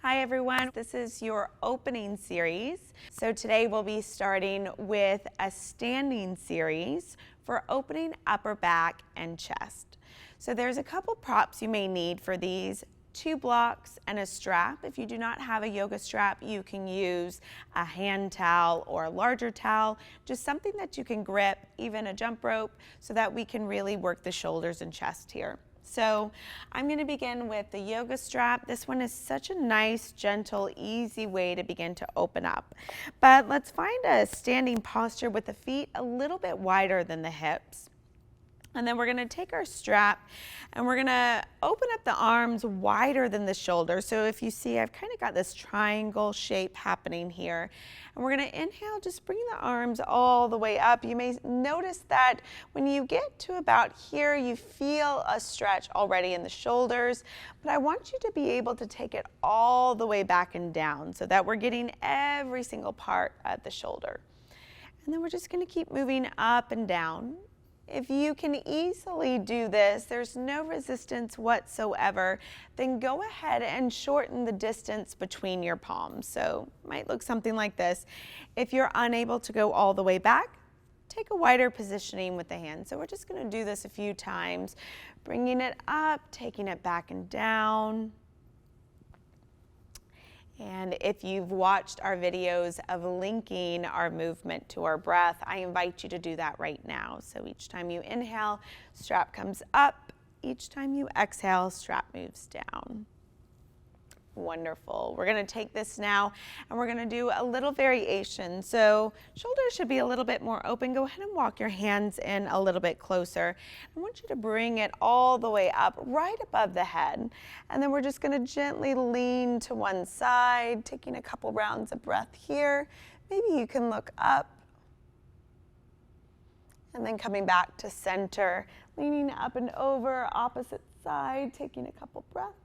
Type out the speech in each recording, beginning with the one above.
Hi everyone, this is your opening series. So today we'll be starting with a standing series for opening upper back and chest. So there's a couple props you may need for these: 2 blocks and a strap. If you do not have a yoga strap, you can use a hand towel or a larger towel, just something that you can grip, even a jump rope, so that we can really work the shoulders and chest here. So I'm going to begin with the yoga strap. This one is such a nice, gentle, easy way to begin to open up. But let's find a standing posture with the feet a little bit wider than the hips. And then we're going to take our strap and we're going to open up the arms wider than the shoulders. So if you see, I've kind of got this triangle shape happening here. And we're going to inhale, just bring the arms all the way up. You may notice that when you get to about here, you feel a stretch already in the shoulders. But I want you to be able to take it all the way back and down so that we're getting every single part of the shoulder. And then we're just going to keep moving up and down. If you can easily do this, there's no resistance whatsoever, then go ahead and shorten the distance between your palms. So it might look something like this. If you're unable to go all the way back, take a wider positioning with the hands. So we're just going to do this a few times, bringing it up, taking it back and down. And if you've watched our videos of linking our movement to our breath, I invite you to do that right now. So each time you inhale, strap comes up. Each time you exhale, strap moves down. Wonderful. We're going to take this now and we're going to do a little variation. So shoulders should be a little bit more open. Go ahead and walk your hands in a little bit closer. I want you to bring it all the way up right above the head. And then we're just going to gently lean to one side, taking a couple rounds of breath here. Maybe you can look up and then coming back to center, leaning up and over, opposite side, taking a couple breaths.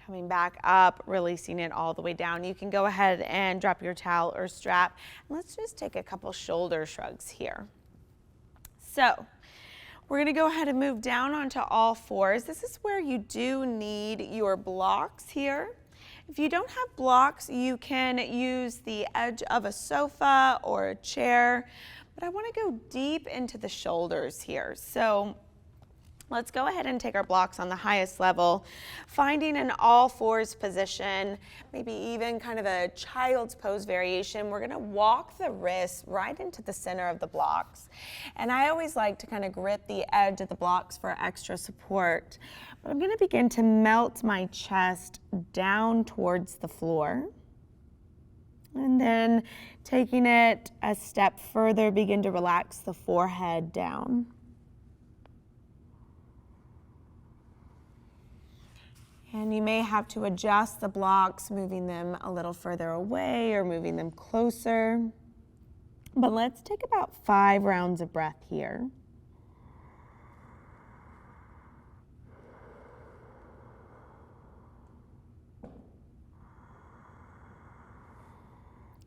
Coming back up, releasing it all the way down. You can go ahead and drop your towel or strap. Let's just take a couple shoulder shrugs here. So we're going to go ahead and move down onto all fours. This is where you do need your blocks here. If you don't have blocks, you can use the edge of a sofa or a chair. But I want to go deep into the shoulders here. So let's go ahead and take our blocks on the highest level, finding an all fours position, maybe even kind of a child's pose variation. We're going to walk the wrists right into the center of the blocks. And I always like to kind of grip the edge of the blocks for extra support. But I'm going to begin to melt my chest down towards the floor. And then taking it a step further, begin to relax the forehead down. And you may have to adjust the blocks, moving them a little further away or moving them closer. But let's take about 5 rounds of breath here.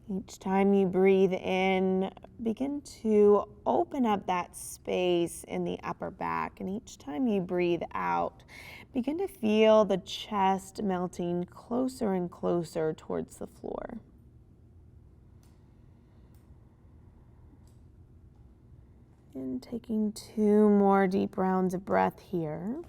Each time you breathe in, begin to open up that space in the upper back. And each time you breathe out, begin to feel the chest melting closer and closer towards the floor. And taking 2 more deep rounds of breath here.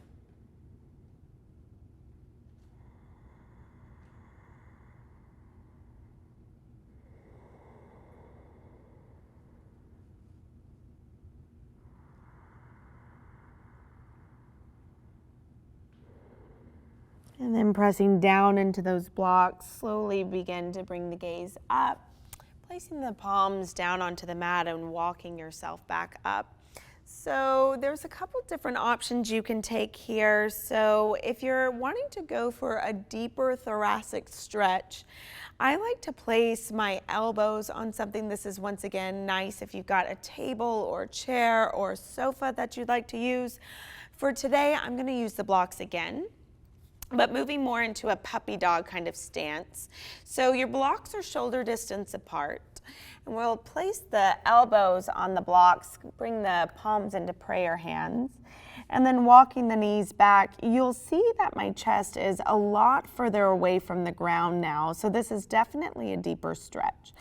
And then pressing down into those blocks, slowly begin to bring the gaze up, placing the palms down onto the mat and walking yourself back up. So there's a couple different options you can take here. So if you're wanting to go for a deeper thoracic stretch, I like to place my elbows on something. This is once again nice if you've got a table or chair or sofa that you'd like to use. For today, I'm going to use the blocks again, but moving more into a puppy dog kind of stance. So your blocks are shoulder distance apart. And we'll place the elbows on the blocks, bring the palms into prayer hands. And then walking the knees back, you'll see that my chest is a lot further away from the ground now. So this is definitely a deeper stretch.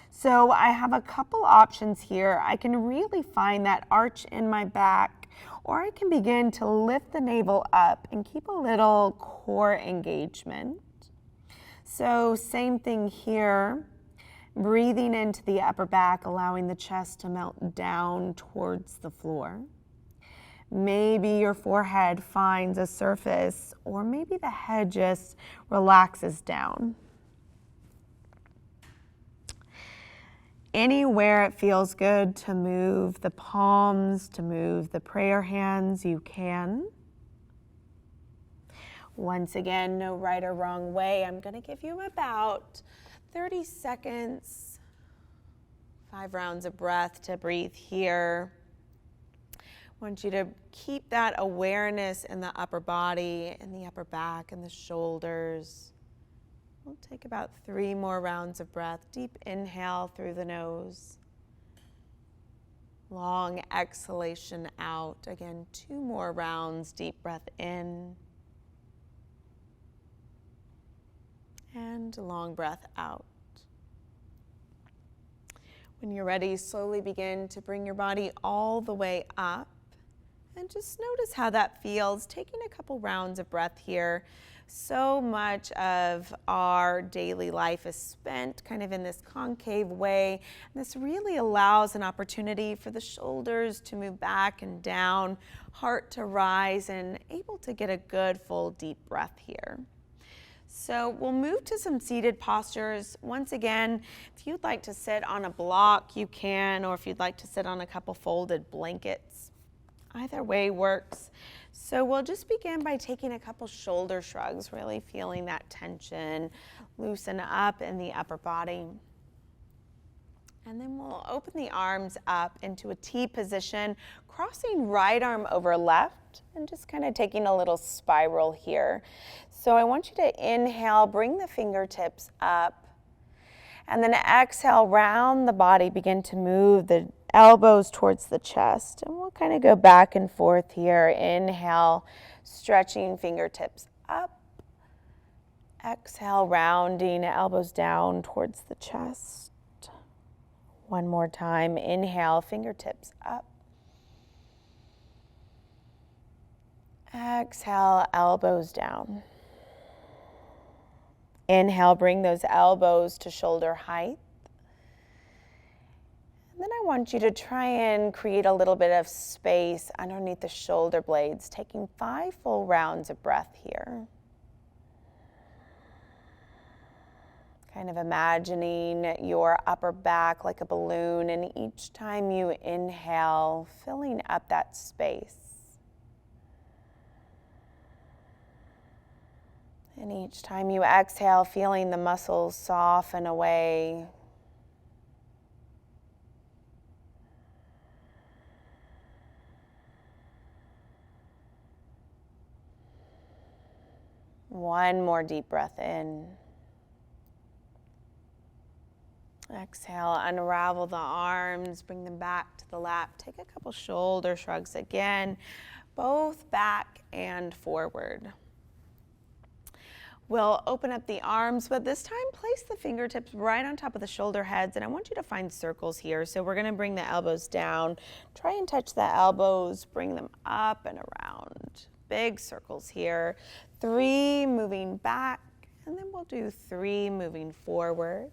So I have a couple options here. I can really find that arch in my back, or I can begin to lift the navel up and keep a little core engagement. So same thing here, breathing into the upper back, allowing the chest to melt down towards the floor. Maybe your forehead finds a surface, or maybe the head just relaxes down. Anywhere it feels good to move the palms, to move the prayer hands, you can. Once again, no right or wrong way. I'm going to give you about 30 seconds, 5 rounds of breath to breathe here. I want you to keep that awareness in the upper body, in the upper back, and the shoulders. We'll take about 3 more rounds of breath. Deep inhale through the nose. Long exhalation out. Again, 2 more rounds. Deep breath in. And long breath out. When you're ready, slowly begin to bring your body all the way up. And just notice how that feels. Taking a couple rounds of breath here. So much of our daily life is spent kind of in this concave way. And this really allows an opportunity for the shoulders to move back and down, heart to rise, and able to get a good full deep breath here. So we'll move to some seated postures. Once again, if you'd like to sit on a block, you can, or if you'd like to sit on a couple folded blankets, either way works. So we'll just begin by taking a couple shoulder shrugs, really feeling that tension loosen up in the upper body. And then we'll open the arms up into a T position, crossing right arm over left, and just kind of taking a little spiral here. So I want you to inhale, bring the fingertips up, and then exhale, round the body, begin to move the elbows towards the chest. And we'll kind of go back and forth here. Inhale, stretching fingertips up. Exhale, rounding elbows down towards the chest. One more time. Inhale, fingertips up. Exhale, elbows down. Inhale, bring those elbows to shoulder height. And then I want you to try and create a little bit of space underneath the shoulder blades, taking 5 full rounds of breath here. Kind of imagining your upper back like a balloon, and each time you inhale, filling up that space. And each time you exhale, feeling the muscles soften away. One more deep breath in. Exhale, unravel the arms, bring them back to the lap. Take a couple shoulder shrugs again, both back and forward. We'll open up the arms, but this time place the fingertips right on top of the shoulder heads, and I want you to find circles here. So we're gonna bring the elbows down, try and touch the elbows, bring them up and around. Big circles here. 3 moving back, and then we'll do 3 moving forward.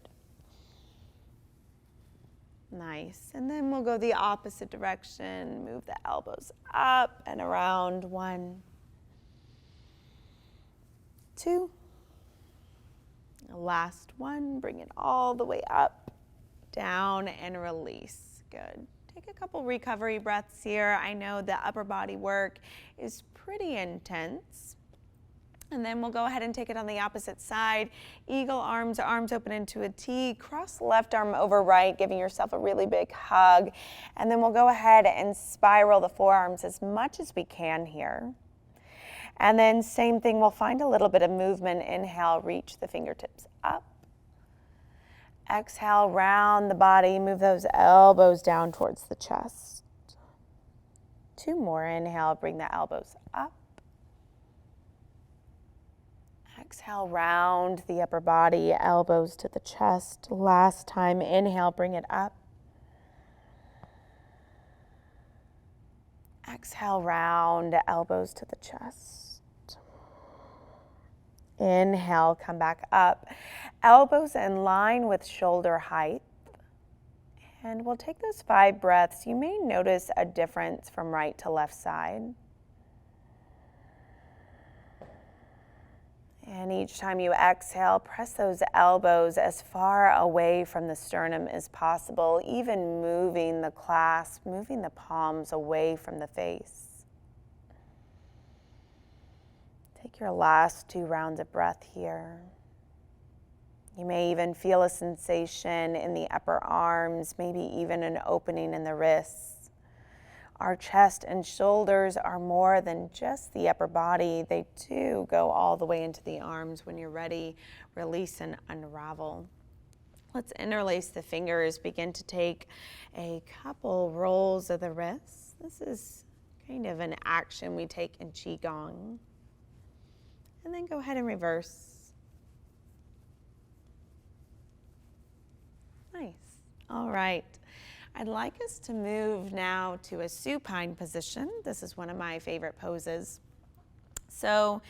Nice, and then we'll go the opposite direction, move the elbows up and around. 1, 2. Last one, bring it all the way up, down, and release. Good. Take a couple recovery breaths here. I know the upper body work is pretty intense. And then we'll go ahead and take it on the opposite side. Eagle arms, arms open into a T. Cross left arm over right, giving yourself a really big hug. And then we'll go ahead and spiral the forearms as much as we can here. And then same thing, we'll find a little bit of movement. Inhale, reach the fingertips up. Exhale, round the body, move those elbows down towards the chest. 2 more. Inhale, bring the elbows up. Exhale, round the upper body, elbows to the chest. Last time, inhale, bring it up. Exhale, round, elbows to the chest. Inhale, come back up. Elbows in line with shoulder height. And we'll take those 5 breaths. You may notice a difference from right to left side. And each time you exhale, press those elbows as far away from the sternum as possible, even moving the clasp, moving the palms away from the face. Take your last 2 rounds of breath here. You may even feel a sensation in the upper arms, maybe even an opening in the wrists. Our chest and shoulders are more than just the upper body. They do go all the way into the arms. When you're ready, release and unravel. Let's interlace the fingers. Begin to take a couple rolls of the wrists. This is kind of an action we take in Qigong. And then go ahead and reverse. Nice. All right. I'd like us to move now to a supine position. This is one of my favorite poses. So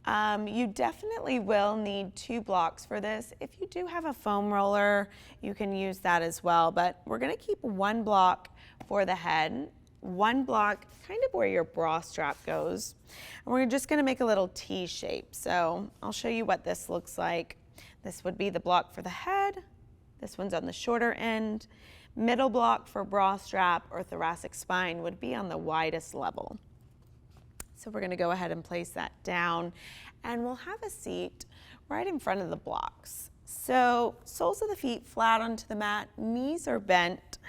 you definitely will need 2 blocks for this. If you do have a foam roller, you can use that as well. But we're going to keep 1 block for the head, 1 block kind of where your bra strap goes. And we're just going to make a little T shape. So I'll show you what this looks like. This would be the block for the head. This one's on the shorter end. Middle block for bra strap or thoracic spine would be on the widest level. So we're going to go ahead and place that down, and we'll have a seat right in front of the blocks. So soles of the feet flat onto the mat, knees are bent,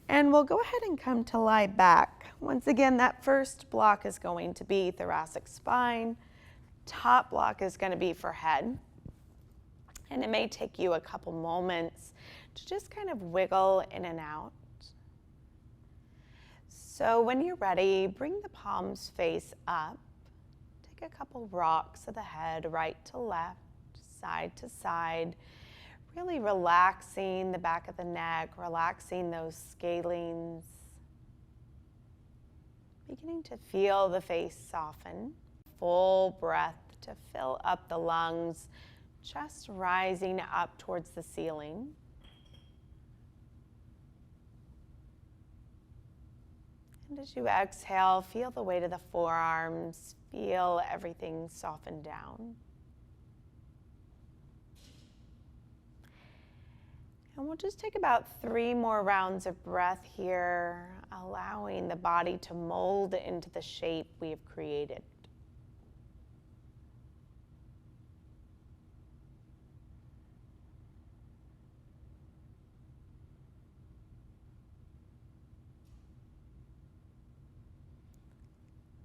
and we'll go ahead and come to lie back. Once again, that first block is going to be thoracic spine. Top block is going to be for head. And it may take you a couple moments to just kind of wiggle in and out. So when you're ready, bring the palms face up. Take a couple rocks of the head, right to left, side to side. Really relaxing the back of the neck, relaxing those scalenes. Beginning to feel the face soften. Full breath to fill up the lungs, chest rising up towards the ceiling. And as you exhale, feel the weight of the forearms, feel everything soften down. And we'll just take about 3 more rounds of breath here, allowing the body to mold into the shape we have created.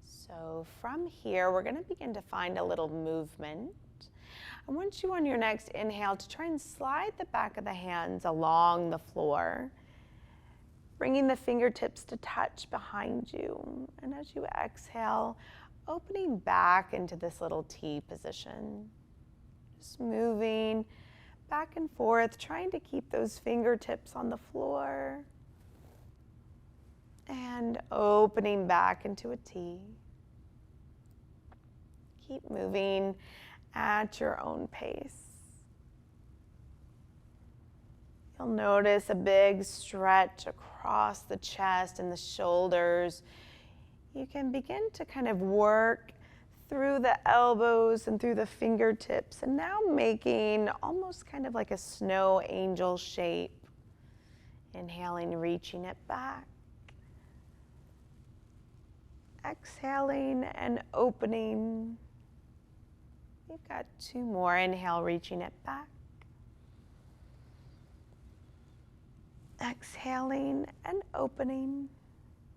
So from here, we're going to begin to find a little movement. I want you on your next inhale to try and slide the back of the hands along the floor, bringing the fingertips to touch behind you. And as you exhale, opening back into this little T position. Just moving back and forth, trying to keep those fingertips on the floor. And opening back into a T. Keep moving at your own pace. You'll notice a big stretch across the chest and the shoulders. You can begin to kind of work through the elbows and through the fingertips, and now making almost kind of like a snow angel shape. Inhaling, reaching it back. Exhaling and opening. We've got 2 more. Inhale, reaching it back. Exhaling and opening.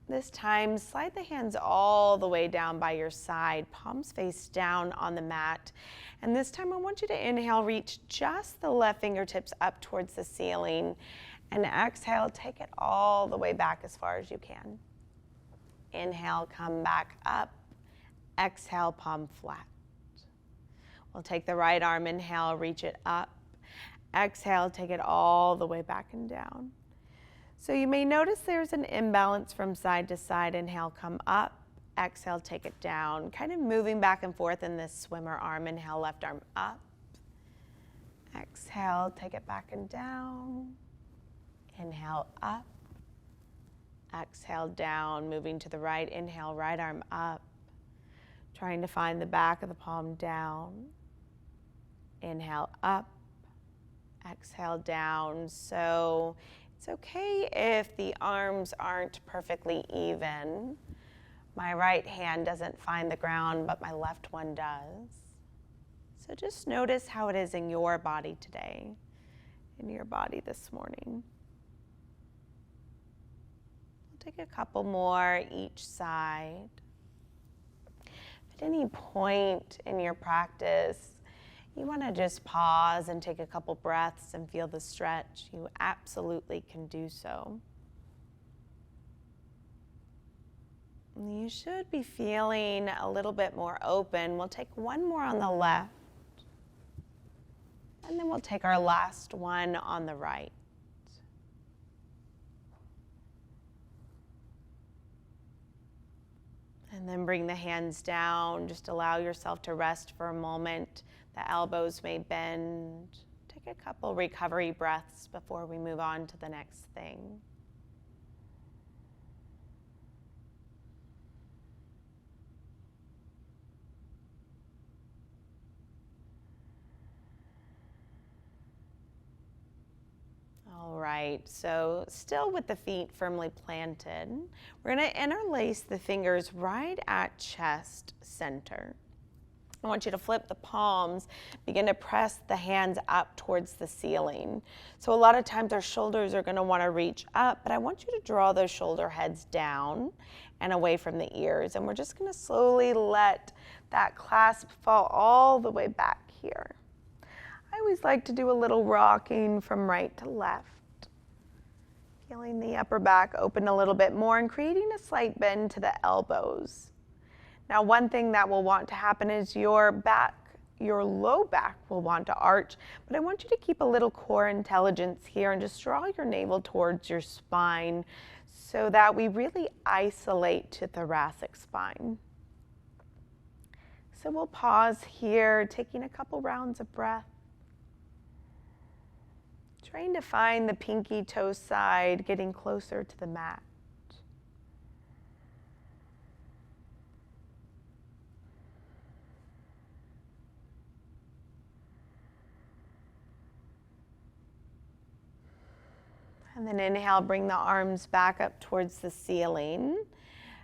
This time, slide the hands all the way down by your side, palms face down on the mat. And this time, I want you to inhale, reach just the left fingertips up towards the ceiling. And exhale, take it all the way back as far as you can. Inhale, come back up. Exhale, palm flat. We'll take the right arm, inhale, reach it up. Exhale, take it all the way back and down. So you may notice there's an imbalance from side to side. Inhale, come up. Exhale, take it down. Kind of moving back and forth in this swimmer arm. Inhale, left arm up. Exhale, take it back and down. Inhale, up. Exhale, down. Moving to the right. Inhale, right arm up. Trying to find the back of the palm down. Inhale, up. Exhale, down. So it's okay if the arms aren't perfectly even. My right hand doesn't find the ground, but my left one does. So just notice how it is in your body today, in your body this morning. We'll take a couple more each side. If at any point in your practice you want to just pause and take a couple breaths and feel the stretch, you absolutely can do so. You should be feeling a little bit more open. We'll take one more on the left, and then we'll take our last one on the right. And then bring the hands down. Just allow yourself to rest for a moment. The elbows may bend. Take a couple recovery breaths before we move on to the next thing. All right, so still with the feet firmly planted, we're going to interlace the fingers right at chest center. I want you to flip the palms, begin to press the hands up towards the ceiling. So a lot of times our shoulders are going to want to reach up, but I want you to draw those shoulder heads down and away from the ears. And we're just going to slowly let that clasp fall all the way back here. I always like to do a little rocking from right to left. Feeling the upper back open a little bit more and creating a slight bend to the elbows. Now, one thing that will want to happen is your low back will want to arch, but I want you to keep a little core intelligence here and just draw your navel towards your spine so that we really isolate to thoracic spine. So we'll pause here, taking a couple rounds of breath. Trying to find the pinky toe side, getting closer to the mat. And then inhale, bring the arms back up towards the ceiling.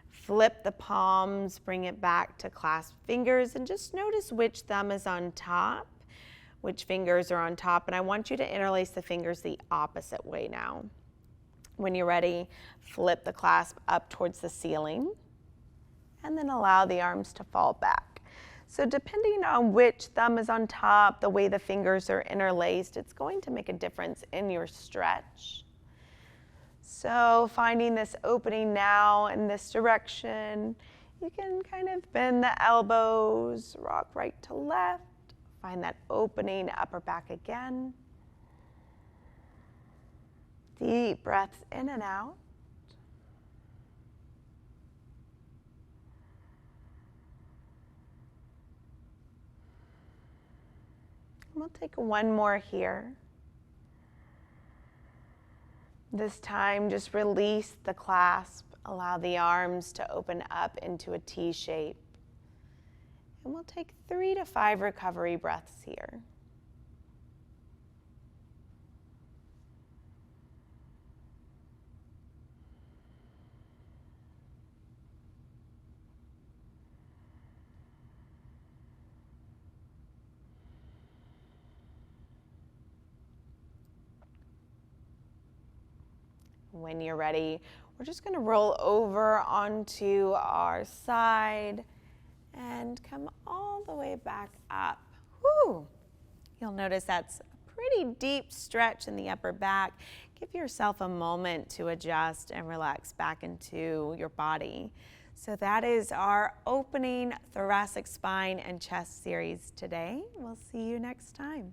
Flip the palms, bring it back to clasp fingers, and just notice which thumb is on top, which fingers are on top. And I want you to interlace the fingers the opposite way now. When you're ready, flip the clasp up towards the ceiling, and then allow the arms to fall back. So depending on which thumb is on top, the way the fingers are interlaced, it's going to make a difference in your stretch. So finding this opening now in this direction, you can kind of bend the elbows, rock right to left, find that opening upper back again. Deep breaths in and out. We'll take one more here. This time, just release the clasp. Allow the arms to open up into a T shape. And we'll take 3 to 5 recovery breaths here. When you're ready, we're just going to roll over onto our side and come all the way back up. Whew. You'll notice that's a pretty deep stretch in the upper back. Give yourself a moment to adjust and relax back into your body. So that is our opening thoracic spine and chest series today. We'll see you next time.